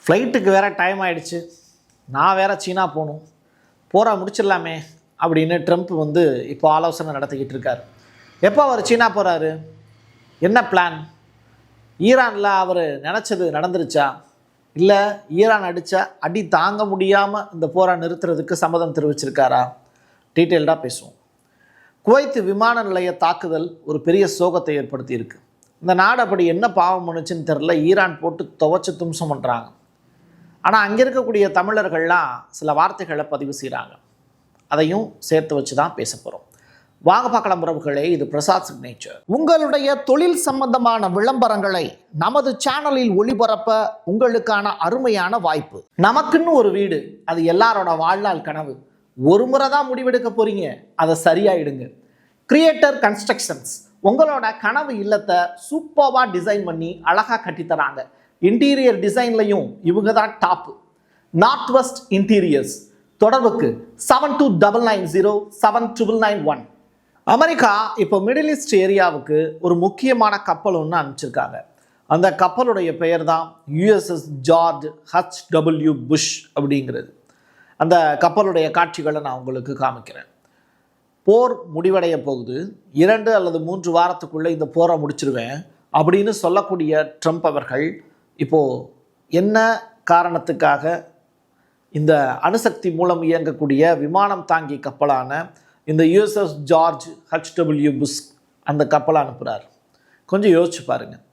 ஃப்ளைட்டுக்கு வேறு டைம் ஆகிடுச்சு, நான் வேறு சீனா போகணும், போரா முடிச்சிடலாமே அப்படின்னு ட்ரம்ப் வந்து இப்போ ஆலோசனை நடத்திக்கிட்டு இருக்கார். எப்போ அவர் சீனா போகிறாரு? என்ன பிளான்? ஈரானில் அவர் நினச்சது நடந்துருச்சா, இல்லை ஈரான் அடித்தா அடி தாங்க முடியாமல் இந்த போரை நிறுத்துறதுக்கு சம்மதம் தெரிவிச்சிருக்காரா? டீட்டெயில்டாக பேசுவோம். குவைத் விமான நிலைய தாக்குதல் ஒரு பெரிய சோகத்தை ஏற்படுத்தியிருக்கு. இந்த நாடு அப்படி என்ன பாவம் பண்ணுச்சுன்னு தெரில, ஈரான் போட்டு துவச்சி தும்சம் பண்ணுறாங்க. ஆனால் அங்கே இருக்கக்கூடிய தமிழர்கள்லாம் சில வார்த்தைகளை பதிவு செய்கிறாங்க. அதையும் சேர்த்து வச்சு தான் பேச போகிறோம். வாங்க பார்க்கலாம் உறவுகளே, இது பிரசாத் சிக்னேச்சர். உங்களுடைய தொழில் சம்பந்தமான விளம்பரங்களை நமது சேனலில் ஒளிபரப்ப உங்களுக்கான அருமையான வாய்ப்பு. நமக்குன்னு ஒரு வீடு, அது எல்லாரோட வாழ்நாள் கனவு. ஒரு முறை தான் முடிவெடுக்க போறீங்க, அதை சரியாயிடுங்க. கிரியேட்டர் கன்ஸ்ட்ரக்ஷன்ஸ் உங்களோட கனவு இல்லத்தை சூப்பராக டிசைன் பண்ணி அழகாக கட்டித்தராங்க. இன்டீரியர் டிசைன்லையும் இவங்க தான் டாப். North west interiors. தொடர்புக்கு 72907991. அமெரிக்கா இப்போ மிடில் ஈஸ்ட் ஏரியாவுக்கு ஒரு முக்கியமான கப்பல் ஒன்று அனுப்பிச்சிருக்காங்க. அந்த கப்பலுடைய பெயர் தான் USS ஜார்ஜ் H.W. புஷ் அப்படிங்கிறது. அந்த கப்பலுடைய காட்சிகளை நான் உங்களுக்கு காமிக்கிறேன். போர் முடிவடைய போகுது, 2 அல்லது 3 வாரத்துக்குள்ளே இந்த போரை முடிச்சிருவேன் அப்படின்னு சொல்லக்கூடிய ட்ரம்ப் அவர்கள் இப்போது என்ன காரணத்துக்காக இந்த அணுசக்தி மூலம் இயங்கக்கூடிய விமானம் தாங்கி கப்பலான இந்த USS ஜார்ஜ் H.W. புஷ் அந்த கப்பலை அனுப்புகிறார்? கொஞ்சம் யோசிச்சு பாருங்கள்.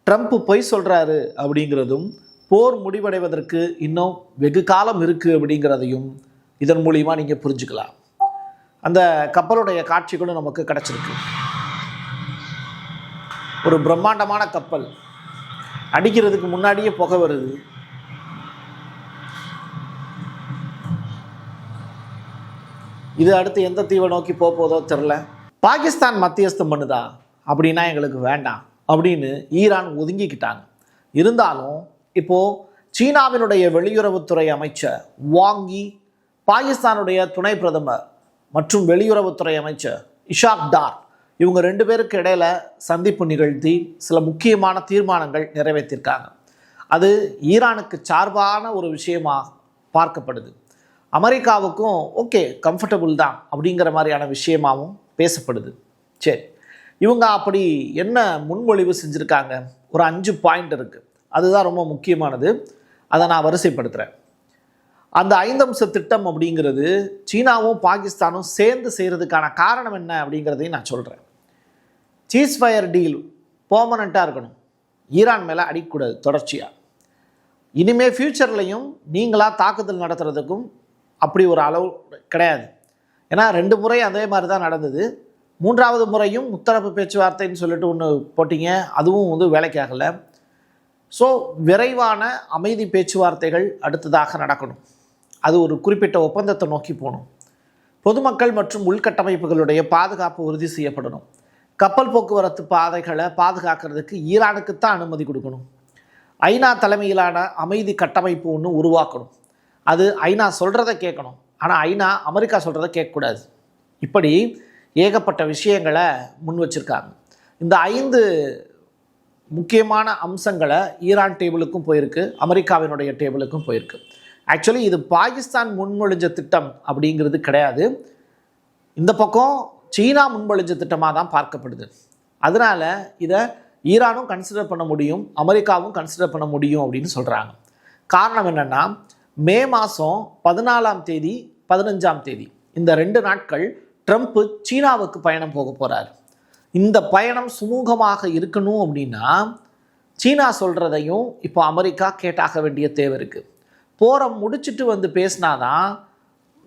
ட்ரம்ப் பொய் சொல்கிறாரு அப்படிங்கிறதும், போர் முடிவடைவதற்கு இன்னும் வெகு காலம் இருக்குது அப்படிங்கிறதையும் இதன் மூலிமா நீங்கள் புரிஞ்சுக்கலாம். அந்த கப்பலுடைய காட்சிகளும் நமக்கு கிடச்சிருக்கு. ஒரு பிரம்மாண்டமான கப்பல், அடிக்கிறதுக்கு முன்னாடியே புகை வருது. இது அடுத்து எந்த தீவை நோக்கி போதோ தெரில. பாகிஸ்தான் மத்தியஸ்தம் பண்ணுதா அப்படின்னா எங்களுக்கு வேண்டாம் அப்படின்னு ஈரான் ஒதுங்கிக்கிட்டாங்க. இருந்தாலும் இப்போது சீனாவினுடைய வெளியுறவுத்துறை அமைச்சர் வாங் யி, பாகிஸ்தானுடைய துணை பிரதமர் மற்றும் வெளியுறவுத்துறை அமைச்சர் இஷாக் டார், இவங்க 2 பேருக்கு இடையில சந்திப்பு நிகழ்த்தி சில முக்கியமான தீர்மானங்கள் நிறைவேற்றிருக்காங்க. அது ஈரானுக்கு சார்பான ஒரு விஷயமாக பார்க்கப்படுது. அமெரிக்காவுக்கும் ஓகே கம்ஃபர்டபுள் தான் அப்படிங்கிற மாதிரியான விஷயமாகவும் பேசப்படுது. சரி, இவங்க அப்படி என்ன முன்மொழிவு செஞ்சுருக்காங்க? ஒரு 5 பாயிண்ட் இருக்குது. அதுதான் ரொம்ப முக்கியமானது. அதை நான் வரிசைப்படுத்துகிறேன். அந்த 5 அம்ச திட்டம் அப்படிங்கிறது சீனாவும் பாகிஸ்தானும் சேர்ந்து செய்கிறதுக்கான காரணம் என்ன அப்படிங்கிறதையும் நான் சொல்கிறேன். சீஸ்ஃபயர் டீல் பெர்மனண்ட்டாக இருக்கணும், ஈரான் மேலே அடிக்கக்கூடாது தொடர்ச்சியாக. இனிமேல் ஃப்யூச்சர்லையும் நீங்களாக தாக்குதல் நடத்துறதுக்கும் அப்படி ஒரு அளவு கிடையாது. ஏன்னா 2 முறை அதே மாதிரி தான் நடந்தது. 3வது முறையும் முத்தரப்பு பேச்சுவார்த்தைன்னு சொல்லிட்டு ஒன்று போட்டிங்க, அதுவும் வந்து வேலைக்கு ஆகலை. ஸோ விரைவான அமைதி பேச்சுவார்த்தைகள் அடுத்ததாக நடக்கணும். அது ஒரு குறிப்பிட்ட ஒப்பந்தத்தை நோக்கி போகணும். பொதுமக்கள் மற்றும் உள்கட்டமைப்புகளுடைய பாதுகாப்பு உறுதி செய்யப்படணும். கப்பல் போக்குவரத்து பாதைகளை பாதுகாக்கிறதுக்கு ஈரானுக்குத்தான் அனுமதி கொடுக்கணும். ஐநா தலைமையிலான அமைதி கட்டமைப்பு ஒன்று உருவாக்கணும். அது ஐநா சொல்கிறத கேட்கணும், ஆனால் ஐநா அமெரிக்கா சொல்கிறத கேட்கக்கூடாது. இப்படி ஏகப்பட்ட விஷயங்களை முன் வச்சுருக்காங்க. இந்த 5 முக்கியமான அம்சங்களை ஈரான் டேபிளுக்கும் போயிருக்கு, அமெரிக்காவினுடைய டேபிளுக்கும் போயிருக்கு. ஆக்சுவலி இது பாகிஸ்தான் முன்மொழிஞ்ச திட்டம் அப்படிங்கிறது கிடையாது. இந்த பக்கம் சீனா முன்மொழிஞ்ச திட்டமாக தான் பார்க்கப்படுது. அதனால் இதை ஈரானும் கன்சிடர் பண்ண முடியும், அமெரிக்காவும் கன்சிடர் பண்ண முடியும் அப்படின்னு சொல்கிறாங்க. காரணம் என்னென்னா, மே மாதம் 14ஆம் தேதி 15ஆம் தேதி இந்த 2 நாட்கள் ட்ரம்ப் சீனாவுக்கு பயணம் போக போகிறார். இந்த பயணம் சுமூகமாக இருக்கணும் அப்படின்னா சீனா சொல்கிறதையும் இப்போ அமெரிக்கா கேட்டாக வேண்டிய தேவை இருக்குது. போரை முடிச்சுட்டு வந்து பேசினாதான்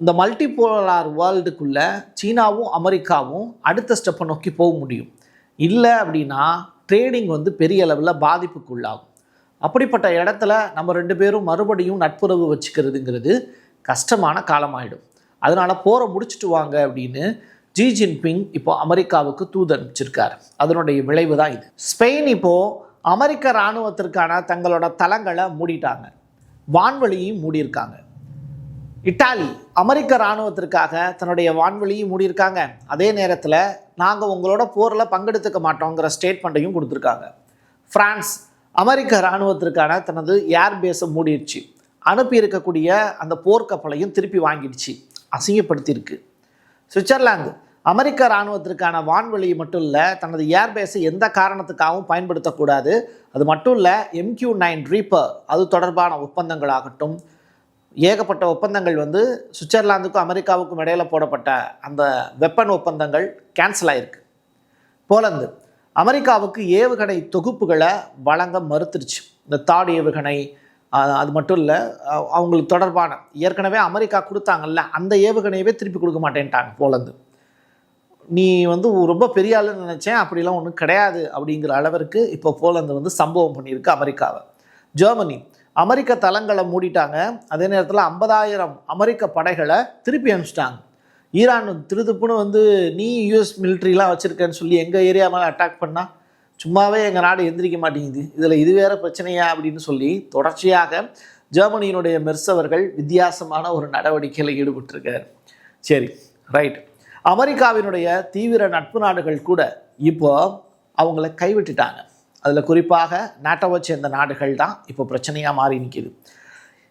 இந்த மல்டிபோலார் வேர்ல்டுக்குள்ளே சீனாவும் அமெரிக்காவும் அடுத்த ஸ்டெப்பை நோக்கி போக முடியும். இல்லை அப்படின்னா ட்ரேடிங் வந்து பெரிய அளவில் பாதிப்புக்குள்ளாகும். அப்படிப்பட்ட இடத்துல நம்ம 2 பேரும் மறுபடியும் நட்புறவு வச்சுக்கிறதுங்கிறது கஷ்டமான காலமாயிடும். அதனால் போரை முடிச்சுட்டு வாங்க அப்படின்னு ஜி ஜின்பிங் இப்போ அமெரிக்காவுக்கு தூது அனுப்பிச்சிருக்கார். அதனுடைய விளைவு தான் இது. ஸ்பெயின் இப்போது அமெரிக்க இராணுவத்திற்கான தங்களோட தளங்களை மூடிட்டாங்க, வான்வெளியும் மூடியிருக்காங்க. இட்டாலி அமெரிக்க இராணுவத்திற்காக தன்னுடைய வான்வெளியும் மூடியிருக்காங்க. அதே நேரத்தில் நாங்கள் உங்களோட போரில் பங்கெடுத்துக்க மாட்டோங்கிற ஸ்டேட்மெண்ட்டையும் கொடுத்துருக்காங்க. பிரான்ஸ் அமெரிக்க இராணுவத்திற்கான தனது ஏர்பேஸை மூடிடுச்சு. அனுப்பி இருக்கக்கூடிய அந்த போர்க்கப்பலையும் திருப்பி வாங்கிடுச்சு, அசிங்கப்படுத்தியிருக்கு. சுவிட்சர்லாந்து அமெரிக்க இராணுவத்திற்கான வான்வெளியை மட்டும் இல்லை, தனது ஏர்பேஸை எந்த காரணத்துக்காகவும் பயன்படுத்தக்கூடாது. அது மட்டும் இல்லை, MQ-9 ரீப்பர் அது தொடர்பான ஒப்பந்தங்களாகட்டும், ஏகப்பட்ட ஒப்பந்தங்கள் சுவிட்சர்லாந்துக்கும் அமெரிக்காவுக்கும் இடையில போடப்பட்ட அந்த வெப்பன் ஒப்பந்தங்கள் கேன்சல் ஆகிருக்கு. போலந்து அமெரிக்காவுக்கு ஏவுகணை தொகுப்புகளை வழங்க மறுத்துருச்சு. இந்த தாட் ஏவுகணை அது மட்டும் இல்லை, அவங்களுக்கு தொடர்பான ஏற்கனவே அமெரிக்கா கொடுத்தாங்கல்ல அந்த ஏவுகணையவே திருப்பி கொடுக்க மாட்டேன்ட்டாங்க போலந்து. நீ ரொம்ப பெரிய ஆளுன்னு நினச்சேன், அப்படிலாம் ஒன்றும் கிடையாது அப்படிங்கிற அளவிற்கு இப்போ போலந்து சம்பவம் பண்ணியிருக்கு அமெரிக்காவை. ஜெர்மனி அமெரிக்க தளங்களை மூடிட்டாங்க. அதே நேரத்தில் 50,000 அமெரிக்க படைகளை திருப்பி அனுப்பிச்சிட்டாங்க. ஈரான் திருதுப்புன்னு நீ US மிலிட்ரிலாம் வச்சுருக்கேன்னு சொல்லி எங்கள் ஏரியா மேலே அட்டாக் பண்ணால் சும்மாவே எங்கள் நாடு எந்திரிக்க மாட்டேங்குது, இதில் இது வேறு பிரச்சனையா அப்படின்னு சொல்லி தொடர்ச்சியாக ஜெர்மனியினுடைய மெர்சவர்கள் வித்தியாசமான ஒரு நடவடிக்கையில் ஈடுபட்டிருக்கார். சரி, ரைட். அமெரிக்காவினுடைய தீவிர நட்பு நாடுகள் கூட இப்போ அவங்கள கைவிட்டுட்டாங்க. அதில் குறிப்பாக நாட்டோவை சேர்ந்த நாடுகள் தான் இப்போ பிரச்சனையாக மாறி நிற்கிது.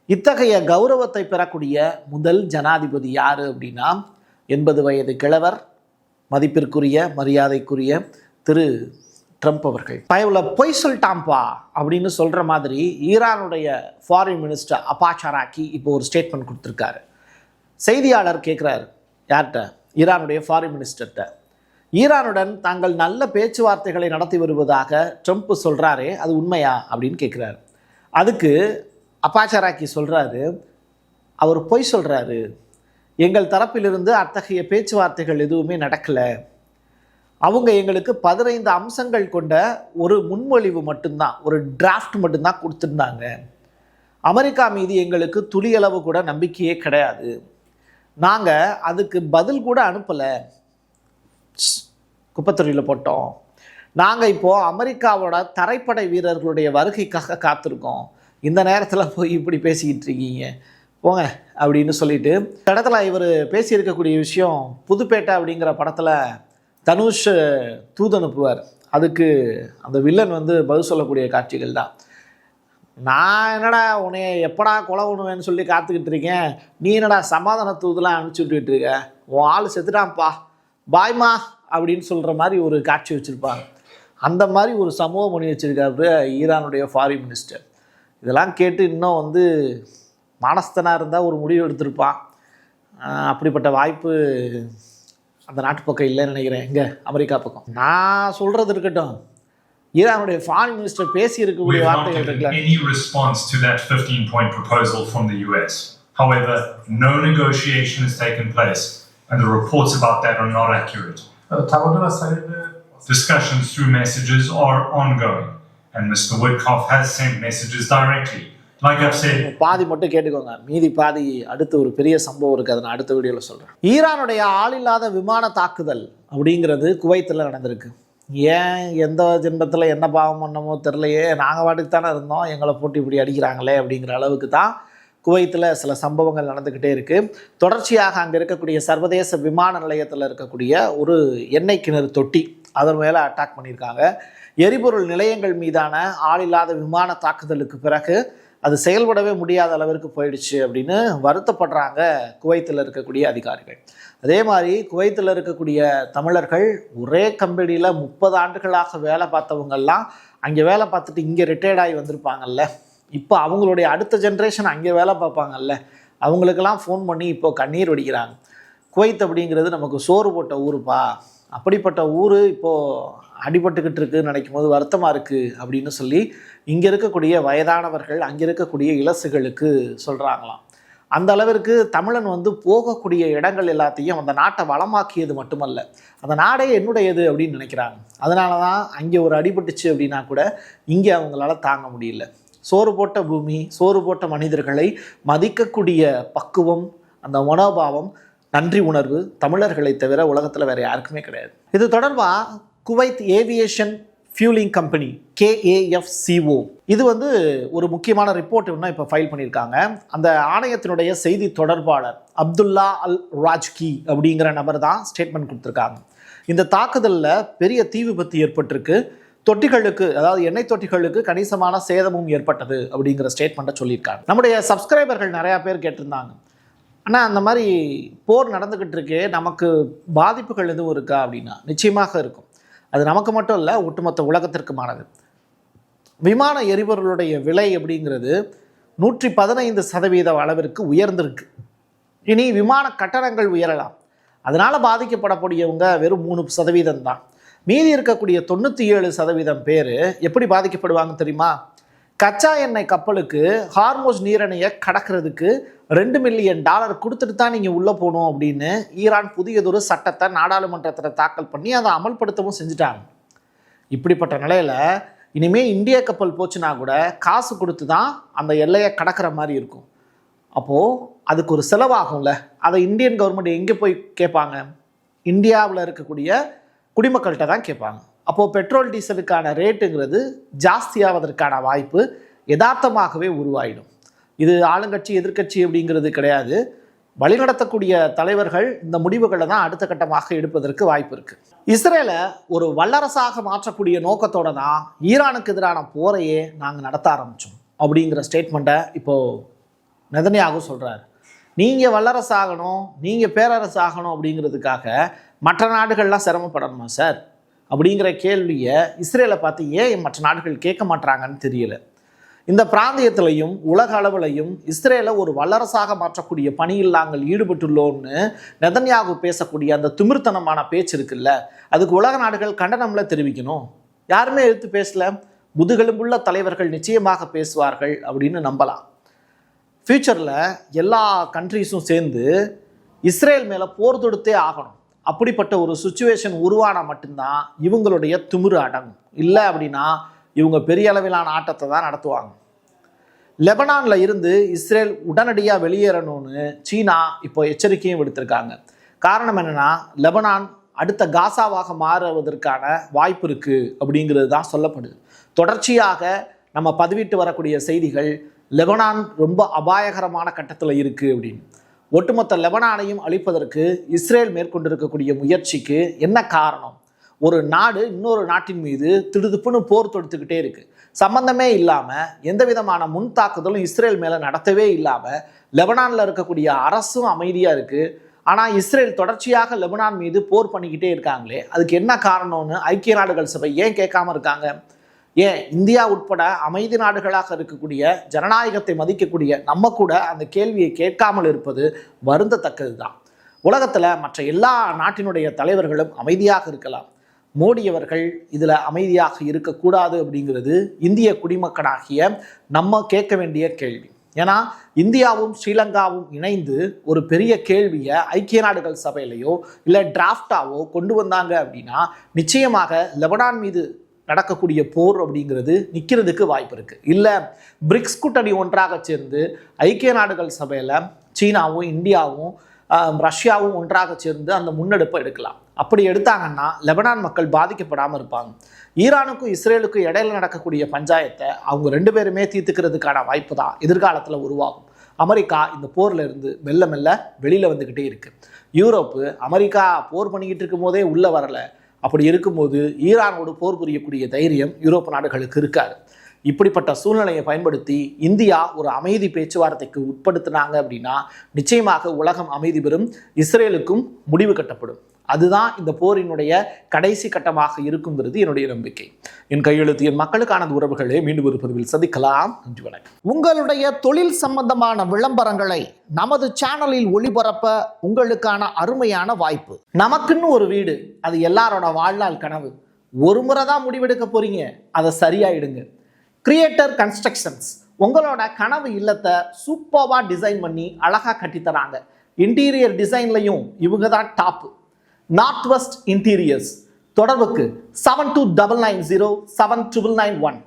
இத்தகைய கௌரவத்தை பெறக்கூடிய முதல் ஜனாதிபதி யார் அப்படின்னா 80 வயது கிழவர், மதிப்பிற்குரிய மரியாதைக்குரிய திரு ட்ரம்ப் அவர்கள். பயவுல பொய் சொல்லிட்டாம்பா அப்படின்னு சொல்கிற மாதிரி ஈரானுடைய ஃபாரின் மினிஸ்டர் அப்பாஸ் அராக்சி இப்போ ஒரு ஸ்டேட்மெண்ட் கொடுத்துருக்காரு. செய்தியாளர் கேட்குறாரு யார்கிட்ட, ஈரானுடைய ஃபாரின் மினிஸ்டர்கிட்ட, ஈரானுடன் தாங்கள் நல்ல பேச்சுவார்த்தைகளை நடத்தி வருவதாக ட்ரம்ப் சொல்கிறாரே அது உண்மையா அப்படின்னு கேட்குறாரு. அதுக்கு அப்பாஸ் அராக்சி சொல்கிறாரு, அவர் பொய் சொல்கிறாரு, எங்கள் தரப்பிலிருந்து அத்தகைய பேச்சுவார்த்தைகள் எதுவுமே நடக்கலை. அவங்க எங்களுக்கு 15 அம்சங்கள் கொண்ட ஒரு முன்மொழிவு மட்டும்தான், ஒரு டிராஃப்ட் மட்டும்தான் கொடுத்துருந்தாங்க. அமெரிக்கா மீது எங்களுக்கு துளியளவு கூட நம்பிக்கையே கிடையாது. நாங்கள் அதுக்கு பதில் கூட அனுப்பலை, குப்பத்தொட்டியில் போட்டோம். நாங்கள் இப்போது அமெரிக்காவோட தரைப்படை வீரர்களுடைய வருகைக்காக காத்திருக்கோம். இந்த நேரத்தில் போய் இப்படி பேசிக்கிட்டு இருக்கீங்க போங்க அப்படின்னு சொல்லிட்டு இடத்துல இவர் பேசியிருக்கக்கூடிய விஷயம், புதுப்பேட்டை அப்படிங்கிற படத்தில் தனுஷ் தூது அனுப்புவார், அதுக்கு அந்த வில்லன் பதில் சொல்லக்கூடிய காட்சிகள் தான். நான் என்னடா உன்னைய எப்படா கொலை பண்ணுவேன்னு சொல்லி காத்துக்கிட்டு இருக்கேன், நீ என்னடா சமாதான தூதுலாம் அனுப்பிச்சி விட்டுட்டு இருக்க, உன் ஆள் செத்துட்டான்ப்பா பாய்மா அப்படின்னு சொல்கிற மாதிரி ஒரு காட்சி வச்சுருப்பாங்க. அந்த மாதிரி ஒரு சமூகம் பண்ணி வச்சுருக்காரு ஈரானுடைய ஃபாரின் மினிஸ்டர். இதெல்லாம் கேட்டு இன்னும் மானஸ்தனாக இருந்தால் ஒரு முடிவு எடுத்திருப்பான். அப்படிப்பட்ட வாய்ப்பு அந்த நாட்டு பக்கம் இல்லைன்னு நினைக்கிறேன், எங்கே அமெரிக்கா பக்கம். நான் சொல்கிறது இருக்கட்டும், ஈரானுடைய ஃபாரின் மினிஸ்டர் பேசி இருக்கக்கூடிய வார்த்தைகள் இருக்குல்ல. Any response to that 15-point proposal from the US. However, no negotiation has taken place and the reports about that are not accurate. Discussions through messages are ongoing and Mr. Witkoff has sent messages directly. Like I've said, பாதி மட்டும் கேட்டுக்கோங்க, மீதி பாதி அடுத்து ஒரு பெரிய சம்பவம் இருக்குது, அதை நான் அடுத்த வீடியோவில் சொல்கிறேன். ஈரானுடைய ஆளில்லாத விமான தாக்குதல் அப்படிங்கிறது குவைத்தில் நடந்திருக்கு. ஏன் எந்த ஜென்மத்தில் என்ன பாவம் பண்ணமோ தெரிலையே, நாங்கள் வாட்டுக்கு தானே இருந்தோம், எங்களை போட்டு இப்படி அடிக்கிறாங்களே அப்படிங்கிற அளவுக்கு தான் குவைத்தில் சில சம்பவங்கள் நடந்துக்கிட்டே இருக்குது. தொடர்ச்சியாக அங்கே இருக்கக்கூடிய சர்வதேச விமான நிலையத்தில் இருக்கக்கூடிய ஒரு எண்ணெய் கிணறு தொட்டி, அதன் மேலே அட்டாக் பண்ணியிருக்காங்க. எரிபொருள் நிலையங்கள் மீதான ஆளில்லாத விமான தாக்குதலுக்கு பிறகு அது செயல்படவே முடியாத அளவிற்கு போயிடுச்சு அப்படின்னு வருத்தப்படுறாங்க குவைத்தில் இருக்கக்கூடிய அதிகாரிகள். அதே மாதிரி குவைத்தில் இருக்கக்கூடிய தமிழர்கள் ஒரே கம்பெனியில் 30 ஆண்டுகளாக வேலை பார்த்தவங்கெல்லாம் அங்கே வேலை பார்த்துட்டு இங்கே ரிட்டையர்ட் ஆகி வந்திருப்பாங்கல்ல, இப்போ அவங்களுடைய அடுத்த ஜென்ரேஷன் அங்கே வேலை பார்ப்பாங்கல்ல, அவங்களுக்கெல்லாம் ஃபோன் பண்ணி இப்போ கண்ணீர் வடிக்கிறாங்க. குவைத் அப்படிங்கிறது நமக்கு சோறு போட்ட ஊருப்பா, அப்படிப்பட்ட ஊர் இப்போது அடிபட்டுக்கிட்டு இருக்குன்னு நினைக்கும் போது வருத்தமாக இருக்குது அப்படின்னு சொல்லி இங்கே இருக்கக்கூடிய வயதானவர்கள் அங்கே இருக்கக்கூடிய இலசுகளுக்கு சொல்கிறாங்களாம். அந்த அளவிற்கு தமிழன் போகக்கூடிய இடங்கள் எல்லாத்தையும் அந்த நாட்டை வளமாக்கியது மட்டுமல்ல, அந்த நாடே என்னுடையது அப்படின்னு நினைக்கிறாங்க. அதனால தான் அங்கே ஒரு அடிபட்டுச்சு அப்படின்னா கூட இங்கே அவங்களால தாங்க முடியல. சோறு போட்ட பூமி, சோறு போட்ட மனிதர்களை மதிக்கக்கூடிய பக்குவம், அந்த மனோபாவம், நன்றி உணர்வு தமிழர்களை தவிர உலகத்தில் வேறு யாருக்குமே கிடையாது. இது தொடர்பாக Kuwait aviation fuelling company KAFCO இது ஒரு முக்கியமான ரிப்போர்ட் இன்னும் இப்போ ஃபைல் பண்ணியிருக்காங்க. அந்த ஆணையத்தினுடைய செய்தி தொடர்பாளர் அப்துல்லா அல் ராஜ்கி அப்படிங்கிற நபர் தான் ஸ்டேட்மெண்ட் கொடுத்துருக்காங்க. இந்த தாக்குதலில் பெரிய தீ விபத்து ஏற்பட்டிருக்கு, தொட்டிகளுக்கு, அதாவது எண்ணெய் தொட்டிகளுக்கு கணிசமான சேதமும் ஏற்பட்டது அப்படிங்கிற ஸ்டேட்மெண்ட்டை சொல்லியிருக்காங்க. நம்முடைய சப்ஸ்கிரைபர்கள் நிறையா பேர் கேட்டிருந்தாங்க, ஆனால் அந்த மாதிரி போர் நடந்துக்கிட்டு இருக்கே, நமக்கு பாதிப்புகள் எதுவும் இருக்கா அப்படின்னா நிச்சயமாக இருக்கும். அது நமக்கு மட்டும் இல்லை, ஒட்டுமொத்த உலகத்திற்குமானது. விமான எரிபொருளுடைய விலை அப்படிங்கிறது 115% அளவிற்கு உயர்ந்திருக்கு. இனி விமான கட்டணங்கள் உயரலாம். அதனால் பாதிக்கப்படக்கூடியவங்க வெறும் 3% தான். மீதி இருக்கக்கூடிய 97% பேர் எப்படி பாதிக்கப்படுவாங்க தெரியுமா? கச்சா எண்ணெய் கப்பலுக்கு ஹார்மோஸ் நீரணையை கடக்கிறதுக்கு $2 மில்லியன் கொடுத்துட்டு தான் நீங்கள் உள்ளே போகணும் அப்படின்னு ஈரான் புதியதொரு சட்டத்தை நாடாளுமன்றத்தில் தாக்கல் பண்ணி அதை அமல்படுத்தவும் செஞ்சுட்டாங்க. இப்படிப்பட்ட நிலையில் இனிமேல் இந்திய கப்பல் போச்சுன்னா கூட காசு கொடுத்து தான் அந்த எல்லையை கடக்கிற மாதிரி இருக்கும். அப்போது அதுக்கு ஒரு செலவாகும்ல. அதை இந்தியன் கவர்மெண்ட் எங்கே போய் கேட்பாங்க? இந்தியாவில் இருக்கக்கூடிய குடிமக்கள்கிட்ட தான் கேட்பாங்க. அப்போது பெட்ரோல் டீசலுக்கான ரேட்டுங்கிறது ஜாஸ்தியாவதற்கான வாய்ப்பு யதார்த்தமாகவே உருவாயிடும். இது ஆளுங்கட்சி எதிர்க்கட்சி அப்படிங்கிறது கிடையாது. வழிநடத்தக்கூடிய தலைவர்கள் இந்த முடிவுகளை தான் அடுத்த கட்டமாக எடுப்பதற்கு வாய்ப்பு இருக்குது. இஸ்ரேலை ஒரு வல்லரசாக மாற்றக்கூடிய நோக்கத்தோடு தான் ஈரானுக்கு எதிரான போரையே நாங்கள் நடத்த ஆரம்பித்தோம் அப்படிங்கிற ஸ்டேட்மெண்ட்டை இப்போது நெதன்யாகு சொல்கிறார். நீங்கள் வல்லரசாகணும், நீங்கள் பேரரசு ஆகணும் அப்படிங்கிறதுக்காக மற்ற நாடுகள்லாம் சிரமப்படணுமா சார் அப்படிங்கிற கேள்வியை இஸ்ரேலை பார்த்து ஏன் மற்ற நாடுகள் கேட்க மாட்டாங்கன்னு தெரியல. இந்த பிராந்தியத்திலையும் உலக அளவிலையும் இஸ்ரேலை ஒரு வல்லரசாக மாற்றக்கூடிய பணியில் நாங்கள் ஈடுபட்டுள்ளோன்னு நெதன்யாகு பேசக்கூடிய அந்த திமிர்த்தனமான பேச்சு இருக்குல்ல, அதுக்கு உலக நாடுகள் கண்டனம்ல தெரிவிக்கணும். யாருமே எடுத்து பேசல. முதுகெலும்புள்ள தலைவர்கள் நிச்சயமாக பேசுவார்கள் அப்படின்னு நம்பலாம். ஃப்யூச்சரில் எல்லா கண்ட்ரீஸும் சேர்ந்து இஸ்ரேல் மேலே போர் தொடுத்தே ஆகணும். அப்படிப்பட்ட ஒரு சுச்சுவேஷன் உருவானால் மட்டும்தான் இவங்களுடைய திமிரு அடங்கும். இல்லை அப்படின்னா இவங்க பெரிய அளவிலான ஆட்டத்தை தான் நடத்துவாங்க. லெபனானில் இருந்து இஸ்ரேல் உடனடியாக வெளியேறணும்னு சீனா இப்போ எச்சரிக்கையும் விடுத்திருக்காங்க. காரணம் என்னென்னா, லெபனான் அடுத்த காசாவாக மாறுவதற்கான வாய்ப்பு இருக்குது அப்படிங்கிறது தான் சொல்லப்படுது. தொடர்ச்சியாக நம்ம பதிவிட்டு வரக்கூடிய செய்திகள் லெபனான் ரொம்ப அபாயகரமான கட்டத்தில் இருக்குது அப்படின்னு. ஒட்டுமொத்த லெபனானையும் அழிப்பதற்கு இஸ்ரேல் மேற்கொண்டிருக்கக்கூடிய முயற்சிக்கு என்ன காரணம்? ஒரு நாடு இன்னொரு நாட்டின் மீது திடுதுப்புன்னு போர் தொடுத்துக்கிட்டே இருக்குது. சம்பந்தமே இல்லாமல் எந்த விதமான முன் தாக்குதலும் இஸ்ரேல் மேலே நடத்தவே இல்லாமல் லெபனானில் இருக்கக்கூடிய அரசும் அமைதியாக இருக்குது. ஆனால் இஸ்ரேல் தொடர்ச்சியாக லெபனான் மீது போர் பண்ணிக்கிட்டே இருக்காங்களே, அதுக்கு என்ன காரணம்னு ஐக்கிய நாடுகள் சபை ஏன் கேட்காம இருக்காங்க? ஏன் இந்தியா உட்பட அமைதி நாடுகளாக இருக்கக்கூடிய ஜனநாயகத்தை மதிக்கக்கூடிய நம்ம கூட அந்த கேள்வியை கேட்காமல் இருப்பது வருந்தத்தக்கது தான். உலகத்தில் மற்ற எல்லா நாட்டினுடைய தலைவர்களும் அமைதியாக இருக்கலாம். மோடி அவர்கள் இதில் அமைதியாக இருக்கக்கூடாது அப்படிங்கிறது இந்திய குடிமக்களாகிய நம்ம கேட்க வேண்டிய கேள்வி. ஏன்னா இந்தியாவும் ஸ்ரீலங்காவும் இணைந்து ஒரு பெரிய கேள்வியை ஐக்கிய நாடுகள் சபையிலையோ இல்லை டிராஃப்டாவோ கொண்டு வந்தாங்க அப்படின்னா நிச்சயமாக லெபனான் மீது நடக்கக்கூடிய போர் அப்படிங்கிறது நிற்கிறதுக்கு வாய்ப்பு இருக்குது. இல்லை பிரிக்ஸ் கூட்டணி ஒன்றாக சேர்ந்து ஐக்கிய நாடுகள் சபையில் சீனாவும் இந்தியாவும் ரஷ்யாவும் ஒன்றாக சேர்ந்து அந்த முன்னெடுப்பை எடுக்கலாம். அப்படி எடுத்தாங்கன்னா லெபனான் மக்கள் பாதிக்கப்படாமல் இருப்பாங்க. ஈரானுக்கும் இஸ்ரேலுக்கும் இடையில நடக்கக்கூடிய பஞ்சாயத்தை அவங்க 2 பேருமே தீர்த்துக்கிறதுக்கான வாய்ப்பு தான் எதிர்காலத்தில் உருவாகும். அமெரிக்கா இந்த போரில் இருந்து மெல்ல மெல்ல வெளியில் வந்துக்கிட்டே இருக்குது. யூரோப்பு அமெரிக்கா போர் பண்ணிக்கிட்டு இருக்கும் போதே உள்ளே வரலை. அப்படி இருக்கும்போது ஈரானோடு போர் புரியக்கூடிய தைரியம் யூரோப்பு நாடுகளுக்கு இருக்காது. இப்படிப்பட்ட சூழ்நிலையை பயன்படுத்தி இந்தியா ஒரு அமைதி பேச்சுவார்த்தைக்கு உட்படுத்தினாங்க அப்படின்னா நிச்சயமாக உலகம் அமைதி பெறும், இஸ்ரேலுக்கும் முடிவு கட்டப்படும். அதுதான் இந்த போரினுடைய கடைசி கட்டமாக இருக்குங்கிறது என்னுடைய நம்பிக்கை. என் கையெழுத்து என் மக்களுக்கான உறவுகளே, மீண்டும் ஒரு பதிவில் சந்திக்கலாம். நன்றி, வணக்கம். உங்களுடைய தொழில் சம்பந்தமான விளம்பரங்களை நமது சேனலில் ஒளிபரப்ப உங்களுக்கான அருமையான வாய்ப்பு. நமக்குன்னு ஒரு வீடு, அது எல்லாரோட வாழ்நாள் கனவு. ஒரு முறை தான் முடிவெடுக்க போறீங்க, அதை சரியாயிடுங்க. கிரியேட்டர் கன்ஸ்ட்ரக்ஷன்ஸ் உங்களோட கனவு இல்லத்தை சூப்பர்வா டிசைன் பண்ணி அழகா கட்டித்தராங்க. இன்டீரியர் டிசைன்லையும் இவங்க தான் டாப். North west interiors. தொடர்புக்கு 72907991.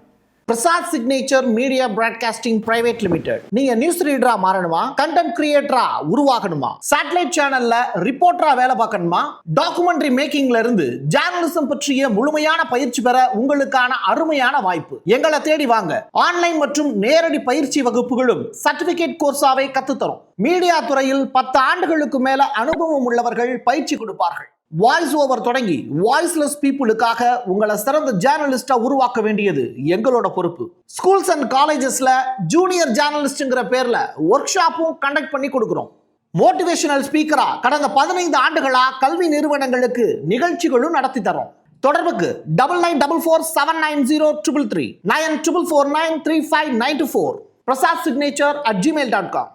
Prasad signature media broadcasting private limited. நீங்க நியூஸ் ரீடரா மாறணுமா, கண்டென்ட் கிரியேட்டரா உருவாகணுமா, சேட்டலைட் சேனல்ல ரிப்போர்ட்டரா வேலை பார்க்கணுமா, டாக்குமெண்ட்ரி மேக்கிங்ல இருந்து ஜேர்னலிசம் பற்றிய முழுமையான பயிற்சி பெற உங்களுக்கான அருமையான வாய்ப்பு. எங்களை தேடி வாங்க. ஆன்லைன் மற்றும் நேரடி பயிற்சி வகுப்புகளும் சர்டிபிகேட் கோர்ஸாவே கத்துத்தரும். மீடியா துறையில் 10 ஆண்டுகளுக்கு மேல அனுபவம் உள்ளவர்கள் பயிற்சி கொடுப்பார்கள். வாய்ஸ் ஓவர் தொடங்கி வாய்ஸ்லெஸ் பீப்புளுக்காக உங்களை சிறந்த ஜேர்னலிஸ்டா உருவாக்க வேண்டியது எங்களோட பொறுப்பு. ஸ்கூல்ஸ் அண்ட் காலேஜஸ்ல ஜூனியர் ஜேர்னலிஸ்ட்ங்கிற பேர்ல ஒர்க் ஷாப்பும் கண்டக்ட் பண்ணி கொடுக்கிறோம். மோட்டிவேஷனல் ஸ்பீக்கரா கடந்த 15 ஆண்டுகளா கல்வி நிறுவனங்களுக்கு நிகழ்ச்சிகளும் நடத்தி தரோம். தொடர்புக்கு 9944790333 94493594 prasad signature@gmail.com.